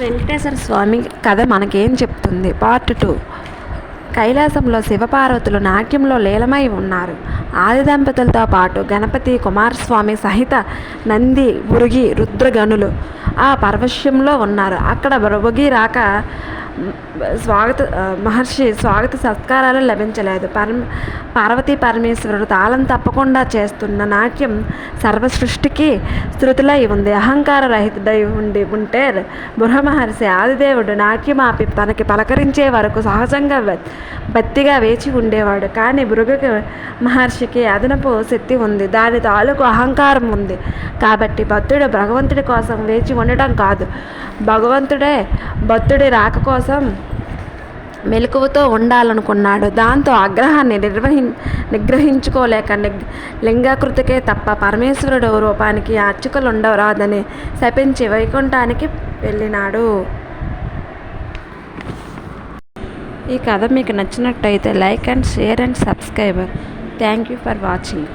వెంకటేశ్వర స్వామి కథ మనకేం చెప్తుంది? పార్ట్ 2. కైలాసంలో శివపార్వతులు నాట్యంలో లీలమై ఉన్నారు. ఆది దంపతులతో పాటు గణపతి, కుమారస్వామి సహిత నంది, భృగి, రుద్రగణులు ఆ పరవశ్యంలో ఉన్నారు. అక్కడ భృగి రాక మహర్షి స్వాగత సత్కారాలు లభించలేదు. పార్వతీ పరమేశ్వరుడు తాళం తప్పకుండా చేస్తున్న నాట్యం సర్వసృష్టికి శృతులై ఉంది. అహంకార రహితుడై ఉంటే బృహమహర్షి ఆదిదేవుడు నాట్యం ఆపి తనకి పలకరించే వరకు సహజంగా భక్తిగా వేచి ఉండేవాడు. కానీ భృగు మహర్షికి అదనపు శక్తి ఉంది. దాని తాలూకు అహంకారం ఉంది. కాబట్టి భక్తుడు భగవంతుడి కోసం వేచి ఉండటం కాదు, భక్తుడి రాక కోసం మెలకువతో ఉండాలనుకున్నాడు. దాంతో ఆగ్రహాన్ని నిగ్రహించుకోలేక లింగాకృతికే తప్ప పరమేశ్వరుడు రూపానికి అర్చకులుండరాదని శపించి వైకుంఠానికి వెళ్ళినాడు. ఈ కథ మీకు నచ్చినట్టయితే like and share and subscribe. Thank you for watching.